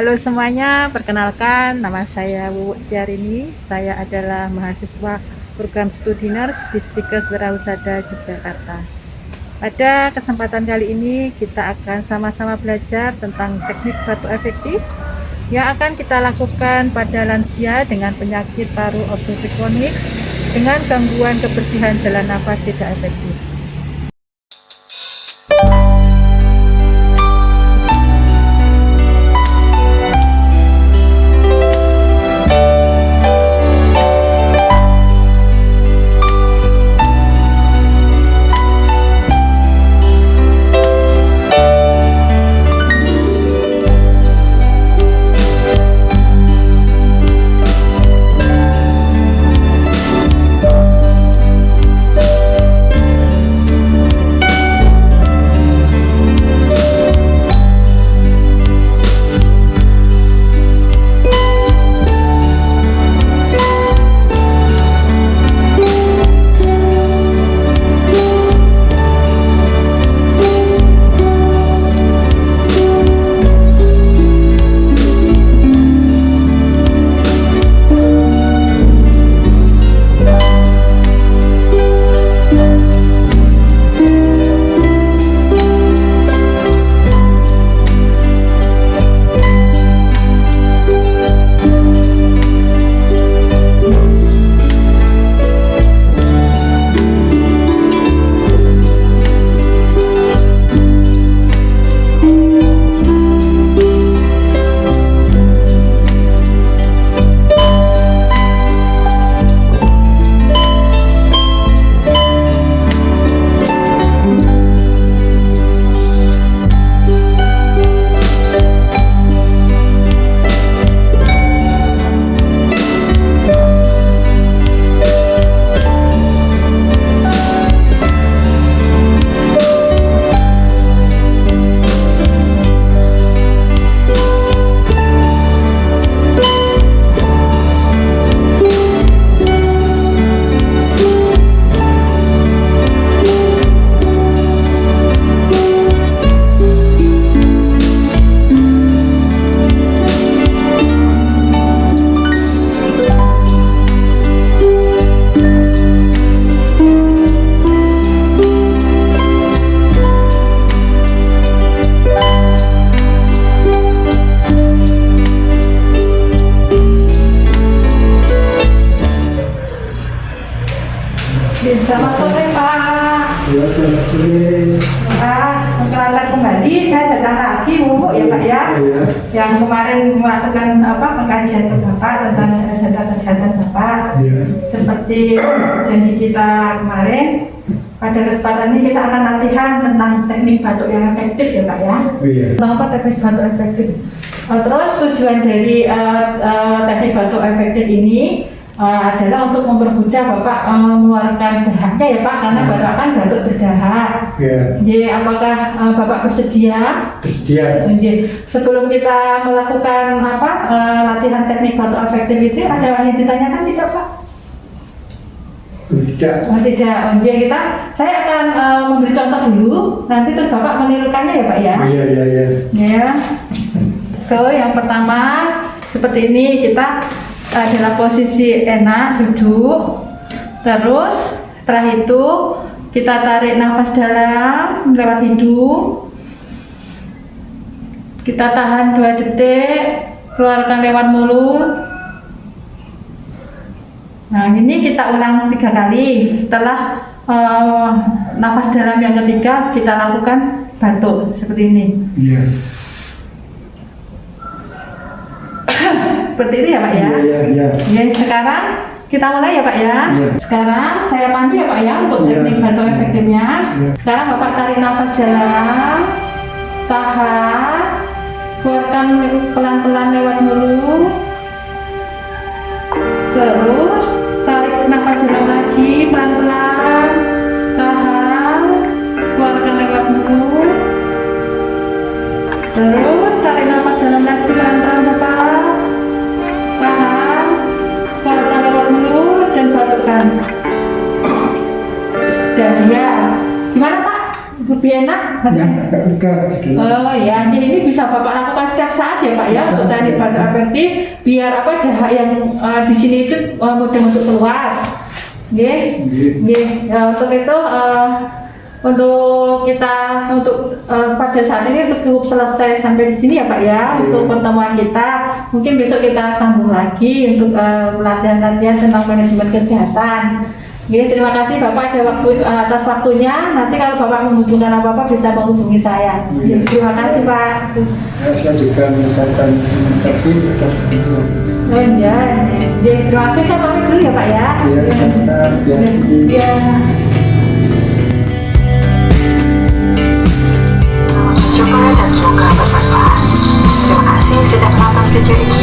Halo semuanya, perkenalkan nama saya Wuwu Setiarini. Saya adalah mahasiswa program studi nurse di Stikes Wirausaha Yogyakarta. Pada kesempatan kali ini kita akan sama-sama belajar tentang teknik batuk efektif yang akan kita lakukan pada lansia dengan penyakit paru obstruktif kronik dengan gangguan kebersihan jalan nafas tidak efektif. Selamat sore Pak. Ya, selamat sore. Pak, perkenalkan kembali, saya datang lagi Wuwu ya Pak ya. Ya. Yang kemarin melakukan pengkajian ke Bapak tentang data kesehatan Bapak. Ya. Seperti janji kita kemarin, pada kesempatan ini kita akan latihan tentang teknik batuk yang efektif ya Pak ya. Iya. Tentang apa teknik batuk efektif? Terus tujuan dari teknik batuk efektif ini adalah untuk mempermudah Bapak mengeluarkan dahaknya ya Pak, karena Bapak kan batuk berdahak. Ya. Jadi apakah Bapak bersedia? Bersedia. Jadi sebelum kita melakukan latihan teknik batuk efektif itu ada yang ditanyakan tidak Pak? Tidak. Tidak. Jadi saya akan memberi contoh dulu, nanti terus Bapak menirukannya ya Pak ya. Iya, iya, iya. Ya. Yang pertama seperti ini, kita adalah posisi enak duduk, terus setelah itu kita tarik nafas dalam lewat hidung, kita tahan 2 detik, keluarkan lewat mulut. Nah ini kita ulang 3 kali. Setelah nafas dalam yang ketiga kita lakukan batuk seperti ini. Iya. Seperti itu ya Pak ya. Iya, iya. Ya, sekarang kita mulai ya Pak ya. Iya. Sekarang saya pandu ya Pak ya untuk Iya. teknik batuk Iya. efektifnya. Iya. Sekarang Bapak tarik nafas dalam, tahan, keluarkan pelan-pelan lewat mulut. Terus tarik nafas dalam lagi pelan-pelan, tahan, keluarkan lewat mulut. Terus tarik nafas dalam lagi pelan-pelan Bapak. Tahan, keluarkan lewat mulut dan batukkan. Dan ya, gimana Pak? lebih enak. Ya, agak lega gitu. Oh ya, jadi ini bisa Bapak lakukan setiap saat ya Pak ya, untuk teknik pada aperti biar apa dahak yang di sini itu mudah untuk keluar. Oke, untuk itu untuk kita pada saat ini cukup selesai sampai di sini ya Pak ya, untuk pertemuan kita. Mungkin besok kita sambung lagi untuk latihan-latihan tentang manajemen kesehatan. Oke, terima kasih Bapak atas waktunya. Nanti kalau Bapak membutuhkan apa-apa bisa menghubungi saya. Terima kasih Pak. Saya juga mengucapkan terima kasih atas dukungan. Oh iya, terima kasih, saya pamit dulu ya Pak ya. Ya. Coba dan semoga bermanfaat. Terima kasih sudah menonton video ini.